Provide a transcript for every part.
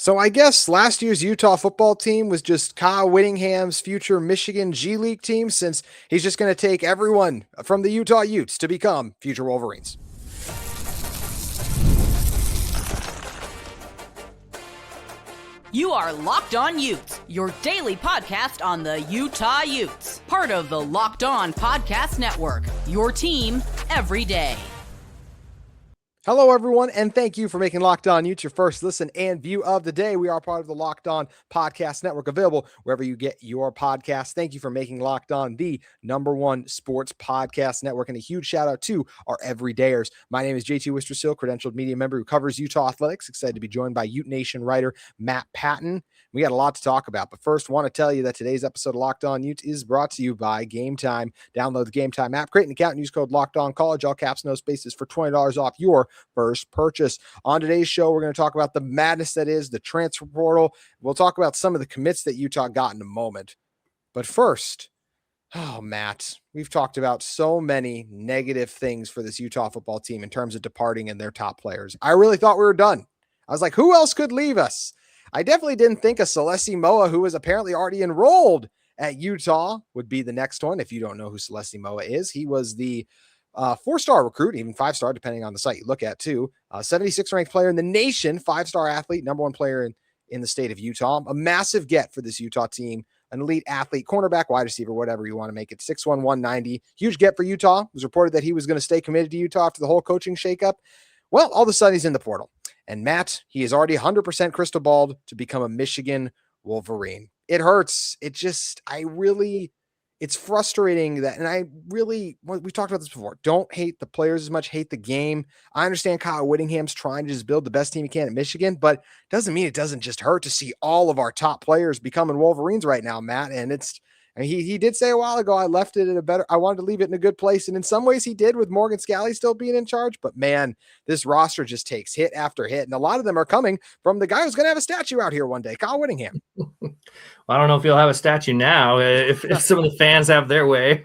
So I guess last year's Utah football team was just Kyle Whittingham's future Michigan G League team, since he's just going to take everyone from the Utah Utes to become future Wolverines. You are Locked On Utes, your daily podcast on the Utah Utes. Part of the Locked On Podcast Network, your team every day. Hello, everyone, and thank you for making Locked On Utes your first listen and view of the day. We are part of the Locked On Podcast Network, available wherever you get your podcasts. Thank you for making Locked On the #1 sports podcast network, and a huge shout out to our everydayers. My name is J.T. Wistrcill, credentialed media member who covers Utah athletics. Excited to be joined by Ute Nation writer Matt Patton. We got a lot to talk about, but first, want to tell you that today's episode of Locked On Utes is brought to you by Game Time. Download the Game Time app, create an account, and use code Locked On College, all caps, no spaces, for $20 off your first purchase. On today's show, we're going to talk about the madness that is the transfer portal. We'll talk about some of the commits that Utah got in a moment. But first, Matt, we've talked about so many negative things for this Utah football team in terms of departing and their top players. I really thought we were done. I was like, who else could leave us? I definitely didn't think a Salesi Moa, who was apparently already enrolled at Utah, would be the next one. If you don't know who Salesi Moa is, he was the 4-star recruit, even 5-star, depending on the site you look at too. 76th ranked player in the nation, 5-star athlete, #1 player in the state of Utah. A massive get for this Utah team, an elite athlete, cornerback, wide receiver, whatever you want to make it. 6'1", 190. Huge get for Utah. It was reported that he was going to stay committed to Utah after the whole coaching shakeup. Well, all of a sudden he's in the portal. And Matt, he is already 100% crystal balled to become a Michigan Wolverine. It hurts. It's frustrating that, and we talked about this before, don't hate the players as much, hate the game. I understand Kyle Whittingham's trying to just build the best team he can at Michigan, but doesn't mean it doesn't just hurt to see all of our top players becoming Wolverines right now, Matt. And he did say a while ago, I wanted to leave it in a good place. And in some ways he did, with Morgan Scalley still being in charge. But man, this roster just takes hit after hit. And a lot of them are coming from the guy who's going to have a statue out here one day, Kyle Whittingham. Well, I don't know if you'll have a statue now if some of the fans have their way.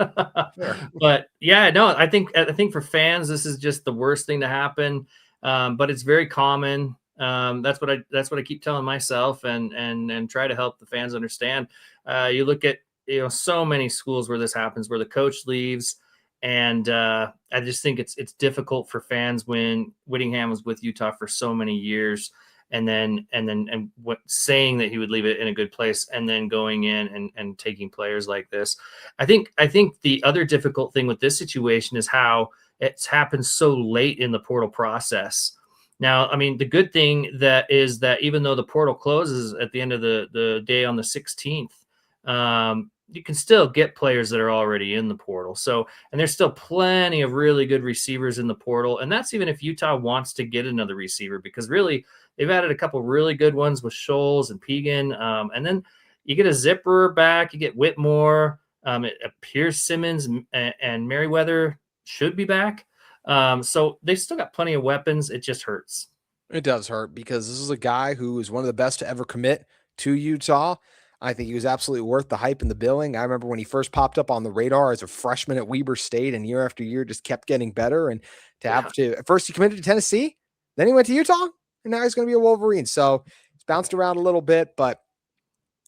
Sure. But yeah, no, I think for fans, this is just the worst thing to happen. But it's very common. That's what I keep telling myself and try to help the fans understand. You look at, so many schools where this happens, where the coach leaves. And I just think it's difficult for fans when Whittingham was with Utah for so many years, and saying that he would leave it in a good place, and then going in and taking players like this. I think the other difficult thing with this situation is how it's happened so late in the portal process. Now, I mean, the good thing that is that even though the portal closes at the end of the day on the 16th, you can still get players that are already in the portal. So, and there's still plenty of really good receivers in the portal. And that's even if Utah wants to get another receiver, because really they've added a couple really good ones with Scholes and Pegan. And then you get a Zipper back, you get Whitmore, it appears Simmons and Merriweather should be back. So they've still got plenty of weapons. It just hurts. It does hurt, because this is a guy who is one of the best to ever commit to Utah. I think he was absolutely worth the hype and the billing. I remember when he first popped up on the radar as a freshman at Weber State, and year after year just kept getting better. And at first he committed to Tennessee, then he went to Utah, and now he's going to be a Wolverine. So it's bounced around a little bit, but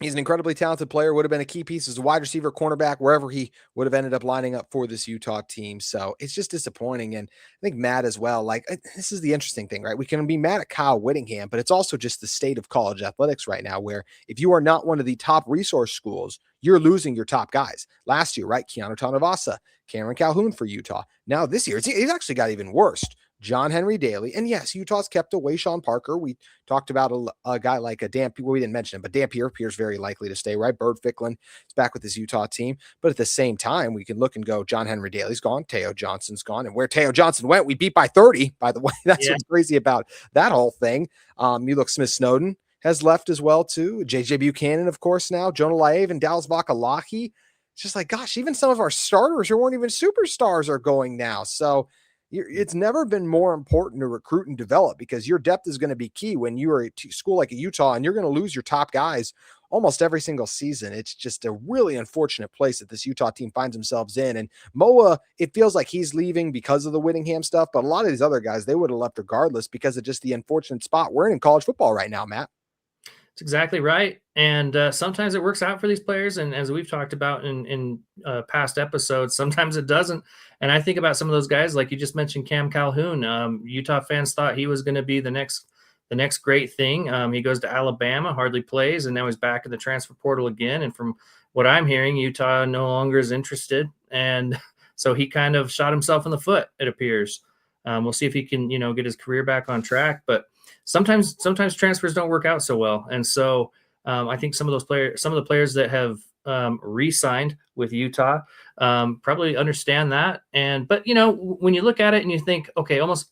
he's an incredibly talented player, would have been a key piece as a wide receiver, cornerback, wherever he would have ended up lining up for this Utah team. So it's just disappointing. And I think Matt as well, this is the interesting thing, right? We can be mad at Kyle Whittingham, but it's also just the state of college athletics right now, where if you are not one of the top resource schools, you're losing your top guys. Last year, right? Keanu Tanavasa, Cameron Calhoun for Utah. Now this year, it's actually got even worse. John Henry Daly. And yes, Utah's kept away Sean Parker. We talked about a guy like a Dan, well, we didn't mention him, but Dan Pierre appears very likely to stay, right? Bird Ficklin is back with his Utah team. But at the same time, we can look and go, John Henry Daly's gone, Teo Johnson's gone. And where Teo Johnson went, we beat by 30, by the way. That's what's crazy about that whole thing. You look, Smith Snowden has left as well, too. JJ Buchanan, of course, now. Jonah Laave and Dallas Vakalahi. It's just like, gosh, even some of our starters who weren't even superstars are going now. So it's never been more important to recruit and develop, because your depth is going to be key when you are at a school like a Utah, and you're going to lose your top guys almost every single season. It's just a really unfortunate place that this Utah team finds themselves in. And Moa, it feels like he's leaving because of the Whittingham stuff, but a lot of these other guys, they would have left regardless because of just the unfortunate spot we're in college football right now, Matt. That's exactly right. And sometimes it works out for these players. And as we've talked about in past episodes, sometimes it doesn't. And I think about some of those guys, like you just mentioned, Cam Calhoun. Utah fans thought he was going to be the next great thing. He goes to Alabama, hardly plays, and now he's back in the transfer portal again. And from what I'm hearing, Utah no longer is interested. And so he kind of shot himself in the foot, it appears. We'll see if he can, get his career back on track. But sometimes transfers don't work out so well. And so I think some of the players that have re-signed with Utah probably understand that. But when you look at it and you think, okay, almost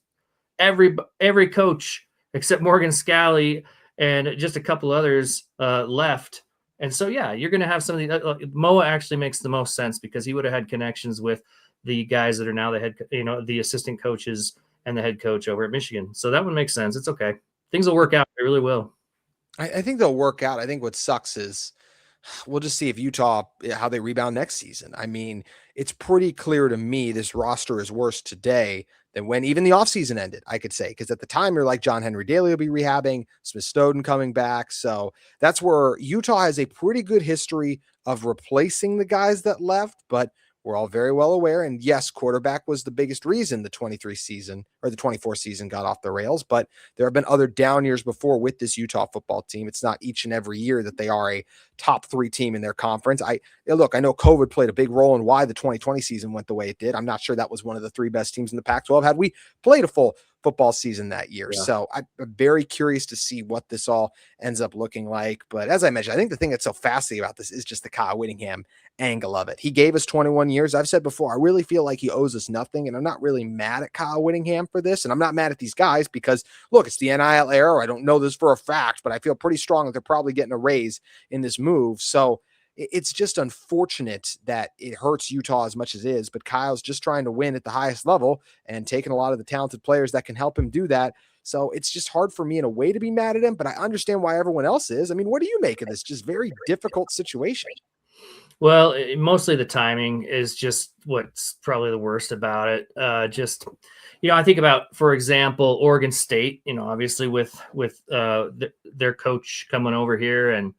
every coach except Morgan Scalley and just a couple others left. And so, yeah, you're going to have some of the Moa actually makes the most sense because he would have had connections with the guys that are now the assistant coaches and the head coach over at Michigan. So that would make sense. It's okay. Things will work out. They really will. I think they'll work out. I think what sucks is we'll just see if Utah, how they rebound next season. I mean, it's pretty clear to me this roster is worse today than when even the offseason ended, I could say. Because at the time, you're like John Henry Daly will be rehabbing, Smith Snowden coming back. So that's where Utah has a pretty good history of replacing the guys that left. But we're all very well aware. And yes, quarterback was the biggest reason the 23 season or the 24 season got off the rails. But there have been other down years before with this Utah football team. It's not each and every year that they are a top 3 team in their conference. I know COVID played a big role in why the 2020 season went the way it did. I'm not sure that was one of the 3 best teams in the Pac-12 had we played a full football season that year. Yeah. So I'm very curious to see what this all ends up looking like. But as I mentioned, I think the thing that's so fascinating about this is just the Kyle Whittingham angle of it. He gave us 21 years. I've said before, I really feel like he owes us nothing. And I'm not really mad at Kyle Whittingham for this. And I'm not mad at these guys because look, it's the NIL era. I don't know this for a fact, but I feel pretty strong that they're probably getting a raise in this move. So it's just unfortunate that it hurts Utah as much as it is, but Kyle's just trying to win at the highest level and taking a lot of the talented players that can help him do that. So it's just hard for me in a way to be mad at him, but I understand why everyone else is. I mean, what do you make of this just very difficult situation? Well, mostly the timing is just what's probably the worst about it. I think about, for example, Oregon State, obviously with their coach coming over here, and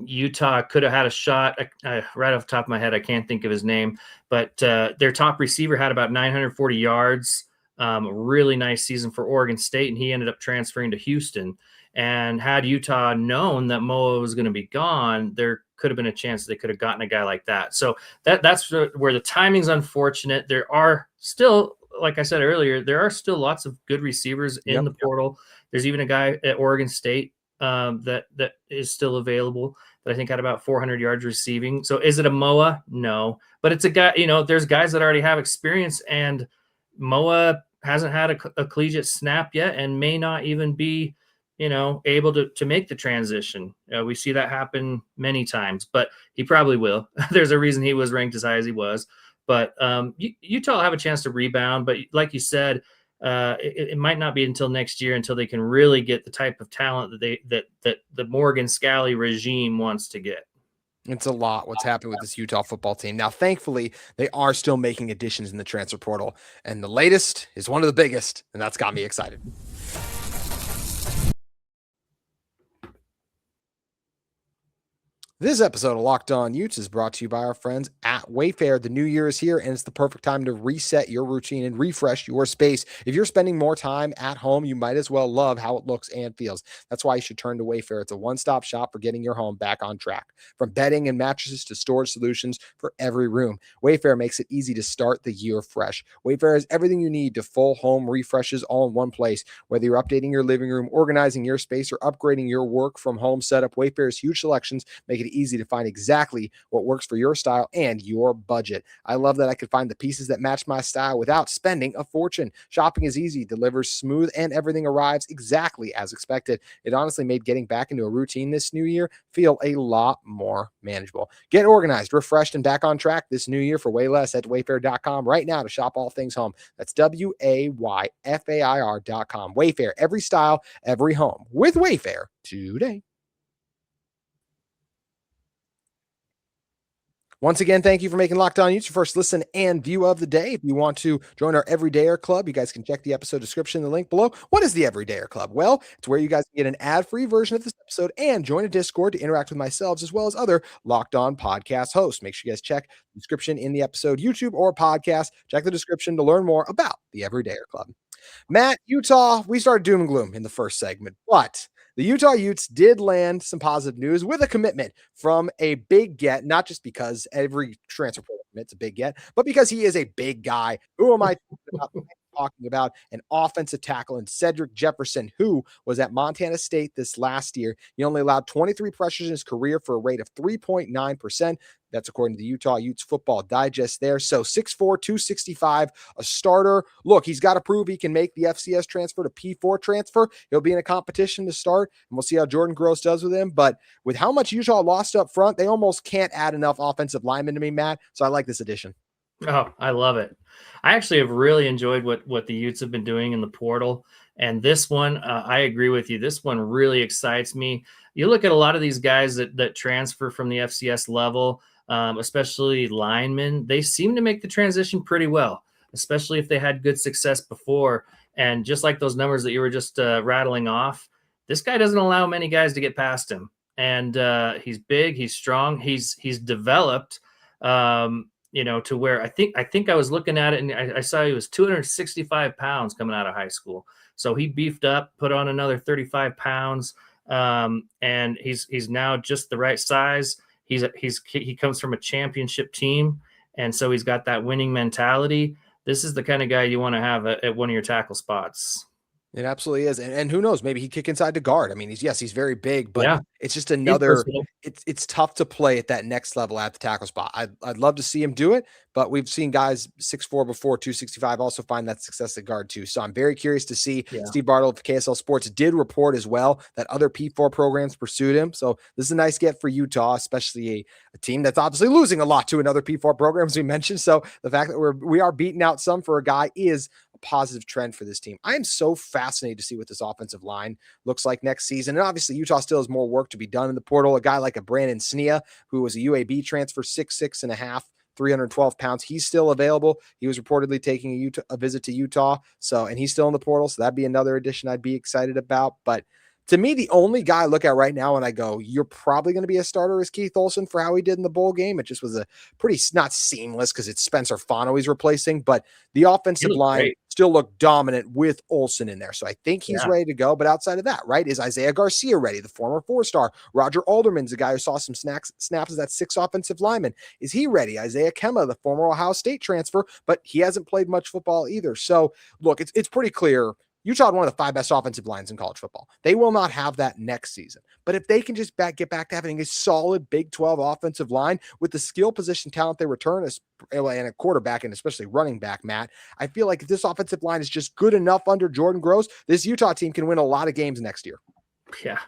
Utah could have had a shot. Right off the top of my head, I can't think of his name, but their top receiver had about 940 yards. Really nice season for Oregon State, and he ended up transferring to Houston. And had Utah known that Moa was going to be gone, there could have been a chance they could have gotten a guy like that. So that's where the timing's unfortunate. There are still, like I said earlier, there are still lots of good receivers in the portal. There's even a guy at Oregon State that is still available that I think had about 400 yards receiving. So is it a Moa? No, but it's a guy, there's guys that already have experience, and Moa hasn't had a collegiate snap yet and may not even be, able to make the transition. We see that happen many times, but he probably will. There's a reason he was ranked as high as he was, but Utah will have a chance to rebound. But like you said, it might not be until next year until they can really get the type of talent that the Morgan Scalley regime wants to get. It's a lot what's happening with this Utah football team. Now, thankfully, they are still making additions in the transfer portal, and the latest is one of the biggest, and that's got me excited. This episode of Locked On Utes is brought to you by our friends at Wayfair. The new year is here, and it's the perfect time to reset your routine and refresh your space. If you're spending more time at home, you might as well love how it looks and feels. That's why you should turn to Wayfair. It's a one-stop shop for getting your home back on track. From bedding and mattresses to storage solutions for every room, Wayfair makes it easy to start the year fresh. Wayfair has everything you need to full home refreshes all in one place. Whether you're updating your living room, organizing your space, or upgrading your work from home setup, Wayfair's huge selections make it easy to find exactly what works for your style and your budget. I love that I could find the pieces that match my style without spending a fortune. Shopping is easy, delivers smooth, and everything arrives exactly as expected. It honestly made getting back into a routine this new year feel a lot more manageable. Get organized, refreshed, and back on track this new year for way less at wayfair.com right now to shop all things home. That's WAYFAIR.com. Wayfair, every style, every home. With Wayfair today. Once again, thank you for making Locked On Utes your first listen and view of the day. If you want to join our Everydayer Club, you guys can check the episode description, the link below. What is the Everydayer Club? Well, it's where you guys can get an ad-free version of this episode and join a Discord to interact with myself as well as other Locked On podcast hosts. Make sure you guys check the description in the episode, YouTube or podcast. Check the description to learn more about the Everydayer Club. Matt, Utah, we started doom and gloom in the first segment, but the Utah Utes did land some positive news with a commitment from a big get, not just because every transfer portal commits a big get, but because he is a big guy. Who am I talking about? An offensive tackle in Cedric Jefferson, who was at Montana State this last year. He only allowed 23 pressures in his career for a rate of 3.9%. That's according to the Utah Utes Football Digest there. So 6'4", 265, a starter. Look, he's got to prove he can make the FCS transfer to P4 transfer. He'll be in a competition to start, and we'll see how Jordan Gross does with him. But with how much Utah lost up front, they almost can't add enough offensive linemen to me, Matt. So I like this addition. Oh, I love it. I actually have really enjoyed what the Utes have been doing in the portal. And this one, I agree with you. This one really excites me. You look at a lot of these guys that transfer from the FCS level, especially linemen, they seem to make the transition pretty well, especially if they had good success before. And just like those numbers that you were just rattling off, this guy doesn't allow many guys to get past him. And he's big, he's strong, he's developed, to where I think I was looking at it and I saw he was 265 pounds coming out of high school. So he beefed up, put on another 35 pounds, and he's now just the right size. He comes from a championship team, and so he's got that winning mentality. This is the kind of guy you want to have at one of your tackle spots. It absolutely is. And who knows, maybe he kick inside to guard. I mean, he's very big, but Yeah. it's just another, it's tough to play at that next level at the tackle spot. I'd love to see him do it, but we've seen guys 6'4" before, 265 also find that success at guard too. So I'm very curious to see. Steve Bartle of KSL Sports did report as well that other P4 programs pursued him. So this is a nice get for Utah, especially a team that's obviously losing a lot to another P4 program, as we mentioned. So the fact that we are beating out some for a guy is a positive trend for this team. I am so fascinated to see what this offensive line looks like next season. And obviously Utah still has more work to be done in the portal. A guy like a Brandon Sneha, who was a UAB transfer, 6'6.5", 312 pounds. He's still available. He was reportedly taking a visit to Utah. And he's still in the portal. So that'd be another addition I'd be excited about. But to me, the only guy I look at right now and I go, you're probably going to be a starter is Keith Olsen for how he did in the bowl game. It just was a pretty, not seamless because it's Spencer Fano he's replacing, but the offensive line still looked dominant with Olsen in there. So I think he's ready to go. But outside of that, right, is Isaiah Garcia ready? The former 4-star. Roger Alderman's a guy who saw some snaps as that 6 offensive lineman. Is he ready? Isaiah Kemma, the former Ohio State transfer, but he hasn't played much football either. So look, it's pretty clear. Utah had one of the 5 best offensive lines in college football. They will not have that next season. But if they can just get back to having a solid Big 12 offensive line with the skill position talent they return and a quarterback and especially running back, Matt, I feel like if this offensive line is just good enough under Jordan Gross, this Utah team can win a lot of games next year. Yeah.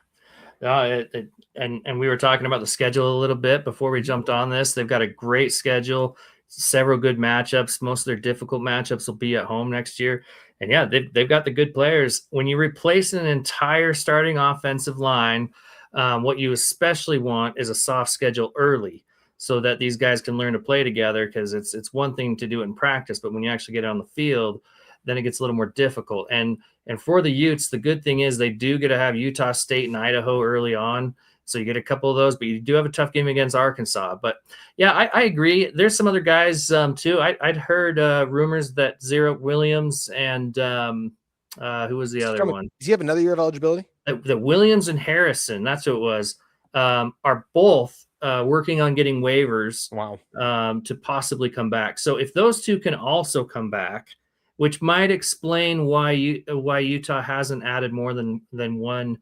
And we were talking about the schedule a little bit before we jumped on this. They've got a great schedule, several good matchups. Most of their difficult matchups will be at home next year. And yeah, they've got the good players. When you replace an entire starting offensive line, what you especially want is a soft schedule early so that these guys can learn to play together, because it's one thing to do it in practice, but when you actually get on the field, then it gets a little more difficult. And for the Utes, the good thing is they do get to have Utah State and Idaho early on. So you get a couple of those, but you do have a tough game against Arkansas. But yeah, I agree. There's some other guys too. I'd heard rumors that Zero Williams and who was the other one? Does he have another year of eligibility? The Williams and Harrison, that's who it was, are both working on getting waivers. Wow. To possibly come back. So if those two can also come back, which might explain why Utah hasn't added more than one,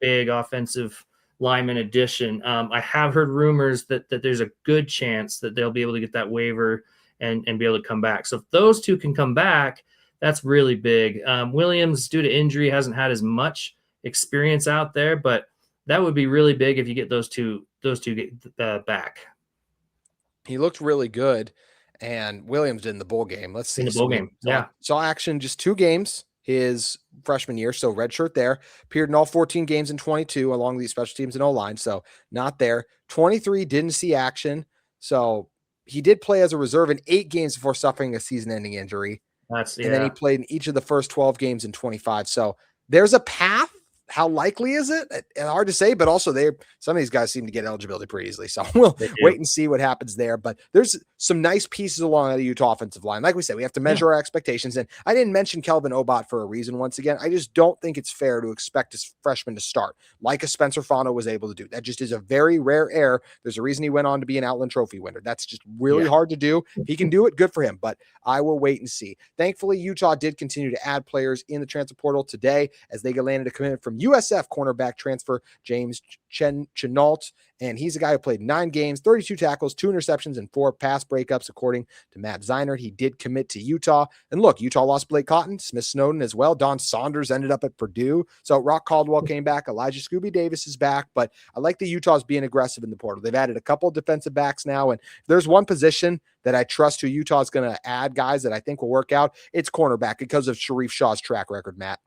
big offensive lineman addition. I have heard rumors that there's a good chance that they'll be able to get that waiver and be able to come back. So if those two can come back, that's really big. Williams, due to injury, hasn't had as much experience out there, but that would be really big if you get those two back. He looked really good, and Williams did in the bowl game. Let's see. In the bowl game, Saw action just 2 games his freshman year, so redshirt there. Appeared in all 14 games in 22 along these special teams and O-line, so not there. 23 didn't see action. So he did play as a reserve in 8 games before suffering a season-ending injury. And then he played in each of the first 12 games in 25. So there's a path. How likely is it? Hard to say, but also some of these guys seem to get eligibility pretty easily. So we'll wait and see what happens there. But there's some nice pieces along the Utah offensive line. Like we said, we have to measure our expectations. And I didn't mention Kelvin Obot for a reason. Once again, I just don't think it's fair to expect his freshman to start like a Spencer Fano was able to do. That just is a very rare error. There's a reason he went on to be an Outland Trophy winner. That's just really hard to do. If he can do it, good for him. But I will wait and see. Thankfully, Utah did continue to add players in the transfer portal today as they landed a commitment from USF cornerback transfer James Chenault, and he's a guy who played 9 games, 32 tackles, 2 interceptions, and 4 pass breakups, according to Matt Zeinert. He did commit to Utah. And look, Utah lost Blake Cotton, Smith Snowden as well. Don Saunders ended up at Purdue. So Rock Caldwell came back. Elijah Scooby Davis is back. But I like the Utah's being aggressive in the portal. They've added a couple of defensive backs now. And if there's one position that I trust who Utah is going to add guys that I think will work out, it's cornerback because of Sharif Shaw's track record, Matt.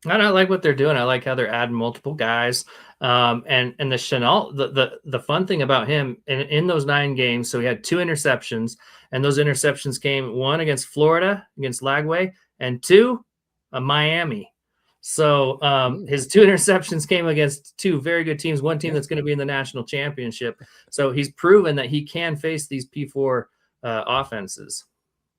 And I like what they're doing. I like how they're adding multiple guys. And the Chenault, the fun thing about him in those 9 games, so he had 2 interceptions, and those interceptions came 1 against Florida, against Lagway, and 2 Miami. So his 2 interceptions came against 2 very good teams, one team that's going to be in the national championship. So he's proven that he can face these P4 offenses.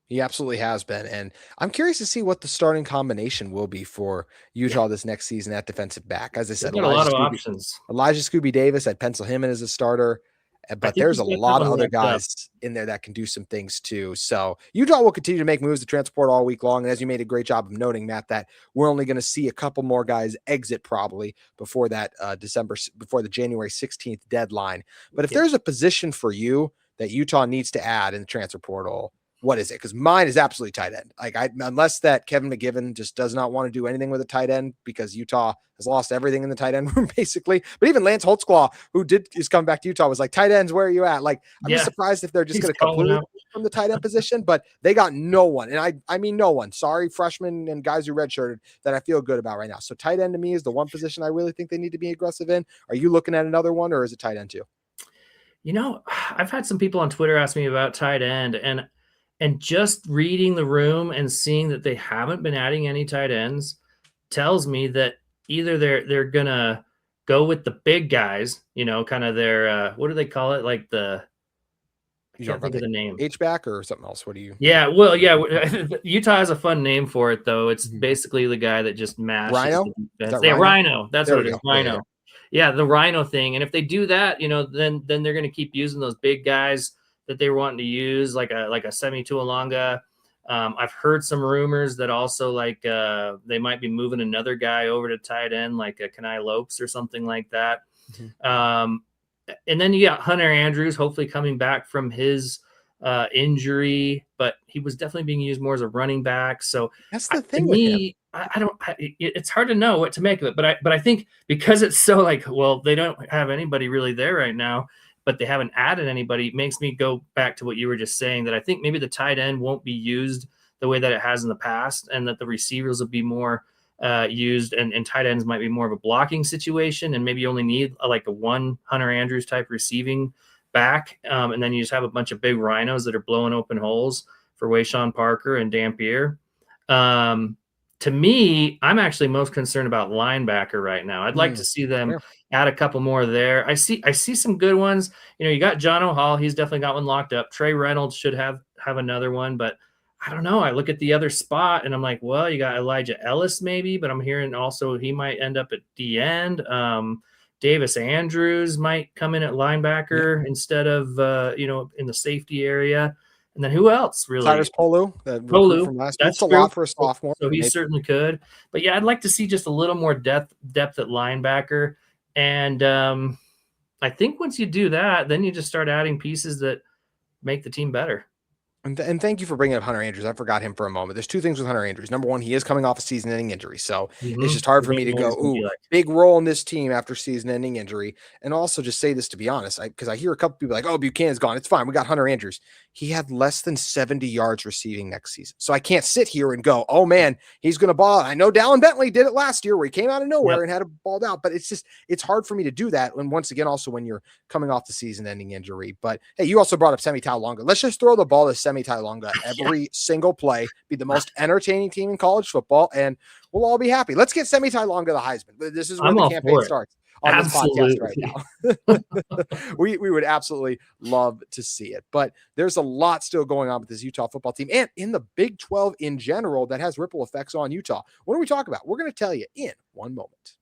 He absolutely has been. And I'm curious to see what the starting combination will be for Utah this next season at defensive back. As I said, a lot of options. Elijah Scooby Davis, I'd pencil him in as a starter. But there's a lot of other guys in there that can do some things too. So Utah will continue to make moves to transport all week long. And as you made a great job of noting, Matt, that we're only going to see a couple more guys exit probably before that before the January 16th deadline. But if there's a position for you that Utah needs to add in the transfer portal, what is it? Because mine is absolutely tight end. Unless that Kevin McGivern just does not want to do anything with a tight end because Utah has lost everything in the tight end room, basically. But even Lance Holtzclaw, who is coming back to Utah, was like, tight ends, where are you at? I'm just surprised if they're just going to completely from the tight end position, but they got no one. And I mean, no one. Sorry, freshmen and guys who redshirted that I feel good about right now. So tight end to me is the one position I really think they need to be aggressive in. Are you looking at another one, or is it tight end too? I've had some people on Twitter ask me about tight end, and just reading the room and seeing that they haven't been adding any tight ends tells me that either they're gonna go with the big guys, kind of their what do they call it? Like I can't think of the name. H-back or something else? What do you? Yeah, well, yeah. Utah has a fun name for it though. It's basically the guy that just mashes. Rhino? Rhino. That's what it is. Rhino. Yeah, the Rhino thing. And if they do that, then they're going to keep using those big guys that they were wanting to use, like a Semi Tuolonga. I've heard some rumors that also they might be moving another guy over to tight end, like a Kenai Lopes or something like that. Mm-hmm. And then you got Hunter Andrews, hopefully coming back from his injury, but he was definitely being used more as a running back. So that's the thing with me. It's hard to know what to make of it, but I think because it's so they don't have anybody really there right now, but they haven't added anybody, it makes me go back to what you were just saying, that I think maybe the tight end won't be used the way that it has in the past, and that the receivers will be more used, and tight ends might be more of a blocking situation, and maybe you only need a one Hunter Andrews type receiving back, and then you just have a bunch of big rhinos that are blowing open holes for Wayshawn Parker and Dampier. To me, I'm actually most concerned about linebacker right now. I'd like to see them add a couple more there. I see some good ones. You got John O'Hall. He's definitely got one locked up. Trey Reynolds should have another one, but I don't know. I look at the other spot and I'm like, well, you got Elijah Ellis maybe, but I'm hearing also he might end up at the end. Davis Andrews might come in at linebacker instead of, in the safety area. And then who else really? Cyrus Polu. From last that's a lot for a sophomore. So he certainly could. But yeah, I'd like to see just a little more depth at linebacker. And I think once you do that, then you just start adding pieces that make the team better. And thank you for bringing up Hunter Andrews. I forgot him for a moment. There's 2 things with Hunter Andrews. Number one, he is coming off a season-ending injury. So it's just hard for me to go, big role in this team after season-ending injury. And also just say this, to be honest, because I hear a couple people like, oh, Buchanan's gone. It's fine. We got Hunter Andrews. he had less than 70 yards receiving next season. So I can't sit here and go, oh man, he's going to ball out. I know Dallin Bentley did it last year where he came out of nowhere and had a balled out, but it's hard for me to do that. And once again, also when you're coming off the season ending injury, but hey, you also brought up Semi Talonga. Let's just throw the ball to Semi Talonga every single play, be the most entertaining team in college football, and we'll all be happy. Let's get Semi Talonga the Heisman. This is where the campaign starts on this podcast right now. we would absolutely love to see it, but there's a lot still going on with this Utah football team and in the Big 12 in general that has ripple effects on Utah. What do we talk about? We're going to tell you in one moment.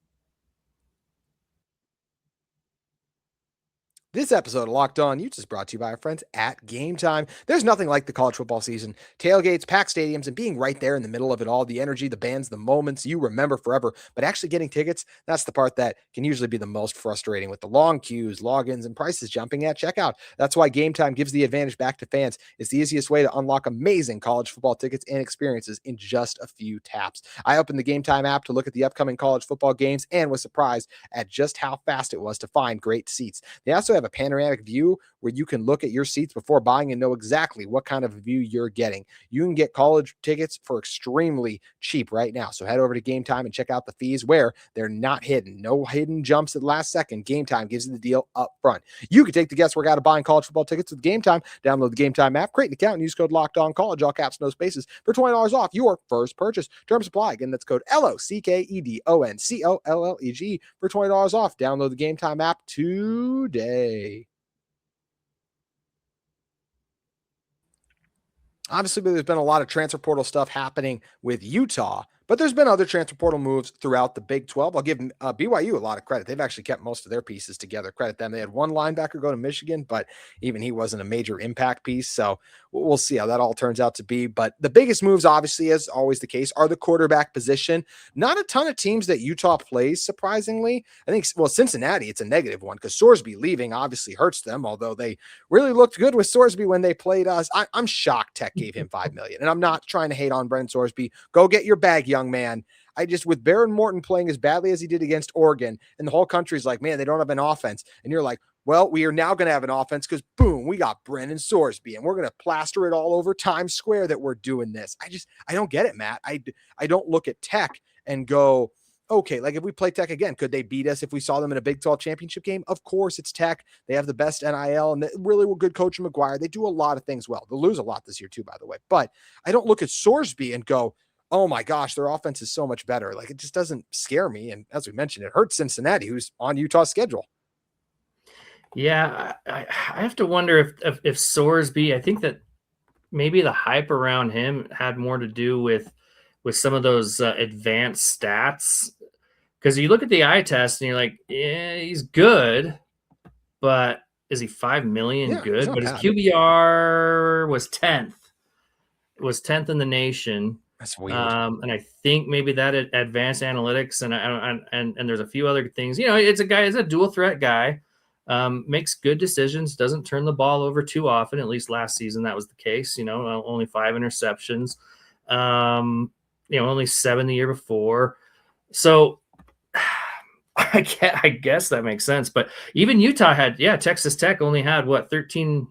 This episode of Locked On Utes is brought to you by our friends at Game Time. There's nothing like the college football season. Tailgates, packed stadiums, and being right there in the middle of it all. The energy, the bands, the moments you remember forever. But actually getting tickets, that's the part that can usually be the most frustrating with the long queues, logins, and prices jumping at checkout. That's why Game Time gives the advantage back to fans. It's the easiest way to unlock amazing college football tickets and experiences in just a few taps. I opened the Game Time app to look at the upcoming college football games and was surprised at just how fast it was to find great seats. They also have a panoramic view where you can look at your seats before buying and know exactly what kind of view you're getting. You can get college tickets for extremely cheap right now. So head over to Game Time and check out the fees where they're not hidden. No hidden jumps at the last second. Game Time gives you the deal up front. You can take the guesswork out of buying college football tickets with Game Time. Download the Game Time app, create an account, and use code LOCKEDONCollege, all caps, no spaces, for $20 off your first purchase. Terms apply. Again, that's code LOCKEDONCOLLEG for $20 off. Download the Game Time app today. Obviously, there's been a lot of transfer portal stuff happening with Utah, but there's been other transfer portal moves throughout the Big 12. I'll give BYU a lot of credit. They've actually kept most of their pieces together. Credit them. They had one linebacker go to Michigan, but even he wasn't a major impact piece. So we'll see how that all turns out to be. But the biggest moves, obviously, as always the case, are the quarterback position. Not a ton of teams that Utah plays, surprisingly. I think, well, Cincinnati, it's a negative one because Sorsby leaving obviously hurts them, although they really looked good with Sorsby when they played us. I'm shocked Tech gave him $5 million. And I'm not trying to hate on Brennan Sorsby. Go get your bag, young man. With Baron Morton playing as badly as he did against Oregon, and the whole country's like, man, they don't have an offense. And you're like, well, we are now going to have an offense because, boom, we got Brennan Sorsby, and we're going to plaster it all over Times Square that we're doing this. I don't get it, Matt. I don't look at Tech and go, okay, like if we play Tech again, could they beat us if we saw them in a Big 12 championship game? Of course, it's Tech. They have the best NIL and really good coach McGuire. They do a lot of things well. They'll lose a lot this year too, by the way. But I don't look at Sorsby and go, oh my gosh, their offense is so much better. Like, it just doesn't scare me. And as we mentioned, it hurts Cincinnati, who's on Utah's schedule. Yeah, I have to wonder if Sorsby, I think that maybe the hype around him had more to do with some of those advanced stats. Because you look at the eye test and you're like, yeah, he's good, but is he 5 million good? But his QBR was 10th. It was 10th in the nation. That's weird. And I think maybe that advanced analytics and there's a few other things. It's a dual threat guy. Makes good decisions, doesn't turn the ball over too often. At least last season that was the case. Only 5 interceptions. Only 7 the year before. So I guess that makes sense. But even Utah had, Texas Tech only had 13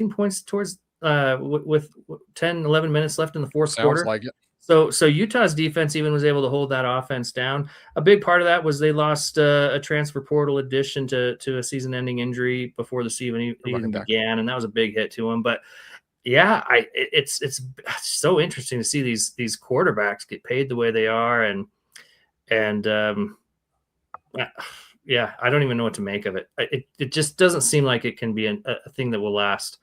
points towards with 10, 11 minutes left in the fourth quarter. Sounds like it. So Utah's defense even was able to hold that offense down. A big part of that was they lost a transfer portal addition to a season-ending injury before the season even began, and that was a big hit to him. But yeah, it's so interesting to see these quarterbacks get paid the way they are, and I don't even know what to make of it. It just doesn't seem like it can be a thing that will last.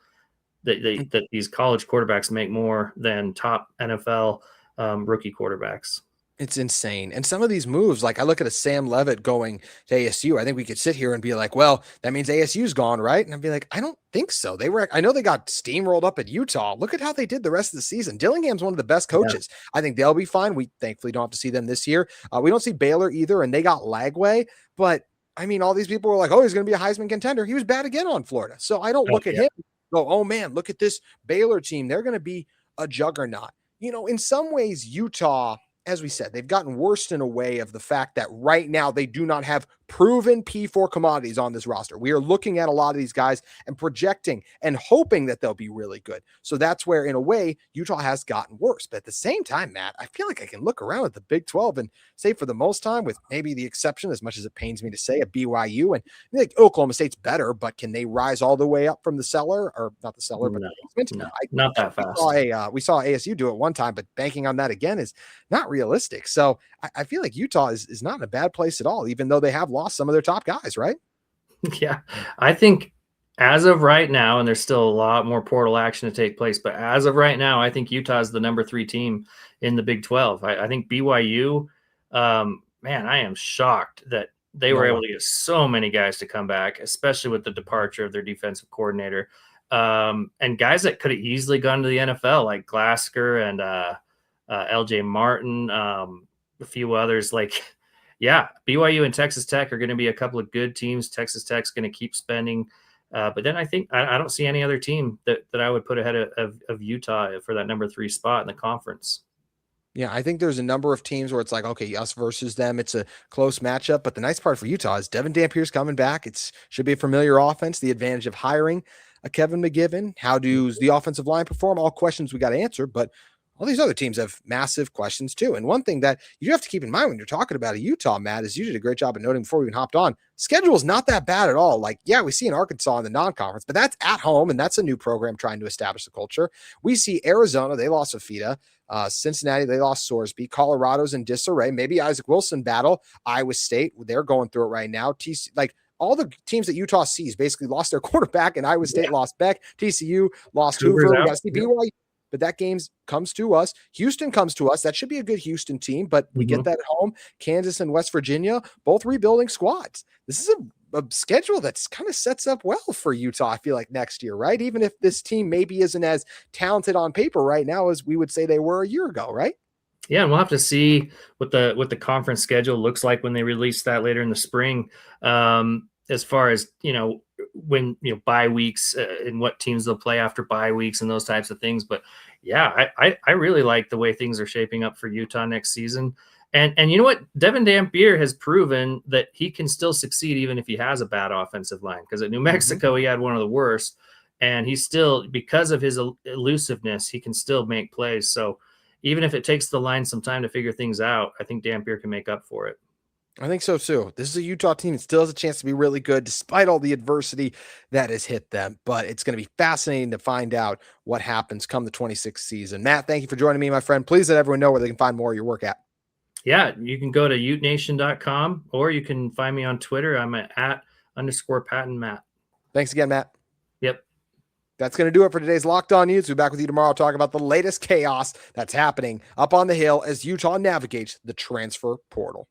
That these college quarterbacks make more than top NFL rookie quarterbacks. It's insane. And some of these moves, like I look at a Sam Levitt going to ASU. I think we could sit here and be like, well, that means ASU's gone, right? And I'd be like, I don't think so. I know they got steamrolled up at Utah. Look at how they did the rest of the season. Dillingham's one of the best coaches. Yeah. I think they'll be fine. We thankfully don't have to see them this year. We don't see Baylor either, and they got Lagway. But I mean, all these people were like, oh, he's going to be a Heisman contender. He was bad again on Florida. So I don't look at him and go, oh man, look at this Baylor team. They're going to be a juggernaut. In some ways, Utah, as we said, they've gotten worse in a way of the fact that right now they do not have proven P4 commodities on this roster. We are looking at a lot of these guys and projecting and hoping that they'll be really good. So that's where, in a way, Utah has gotten worse. But at the same time, Matt, I feel like I can look around at the Big 12 and say for the most time, with maybe the exception, as much as it pains me to say, of BYU, and I think Oklahoma State's better, but can they rise all the way up from the cellar? Or not the cellar, but No, the basement? not that fast. We saw ASU do it one time, but banking on that again is not realistic. So I feel like Utah is not in a bad place at all, even though they have lost some of their top guys, right? Yeah, I think as of right now, and there's still a lot more portal action to take place, but as of right now, I think Utah is the number 3 team in the Big 12. I think BYU, man, I am shocked that they were able to get so many guys to come back, especially with the departure of their defensive coordinator. And guys that could have easily gone to the NFL, like Glasker and LJ Martin, a few others. Like, yeah, BYU and Texas Tech are going to be a couple of good teams. Texas Tech's going to keep spending. But then I think I don't see any other team that I would put ahead of Utah for that number 3 spot in the conference. Yeah, I think there's a number of teams where it's like, okay, us versus them. It's a close matchup. But the nice part for Utah is Devin Dampier's coming back. Should be a familiar offense. The advantage of hiring a Kevin McGivern. How does the offensive line perform? All questions we got to answer. But all these other teams have massive questions too. And one thing that you have to keep in mind when you're talking about a Utah, Matt, is you did a great job of noting before we even hopped on. Schedule is not that bad at all. Like, yeah, we see in Arkansas in the non-conference, but that's at home, and that's a new program trying to establish the culture. We see Arizona, they lost Afita. Cincinnati, they lost Sorsby. Colorado's in disarray. Maybe Isaac Wilson battle. Iowa State, they're going through it right now. All the teams that Utah sees basically lost their quarterback, and Iowa State lost Beck. TCU lost Hoover. We got to see BYU. But that game comes to us. Houston comes to us. That should be a good Houston team, but we get that at home. Kansas and West Virginia, both rebuilding squads. This is a schedule that's kind of sets up well for Utah, I feel like, next year, right? Even if this team maybe isn't as talented on paper right now as we would say they were a year ago, right? Yeah, and we'll have to see what the conference schedule looks like when they release that later in the spring. As far as, when, bye weeks and what teams they'll play after bye weeks and those types of things. But yeah, I really like the way things are shaping up for Utah next season. And you know what? Devin Dampier has proven that he can still succeed even if he has a bad offensive line, because at New Mexico, he had one of the worst, and he's still, because of his elusiveness, he can still make plays. So even if it takes the line some time to figure things out, I think Dampier can make up for it. I think so too. This is a Utah team that still has a chance to be really good despite all the adversity that has hit them. But it's going to be fascinating to find out what happens come the 26th season. Matt, thank you for joining me, my friend. Please let everyone know where they can find more of your work at. Yeah, you can go to utenation.com, or you can find me on Twitter. I'm at _Patton Matt. Thanks again, Matt. Yep. That's going to do it for today's Locked On Utes. We'll be back with you tomorrow talking about the latest chaos that's happening up on the hill as Utah navigates the transfer portal.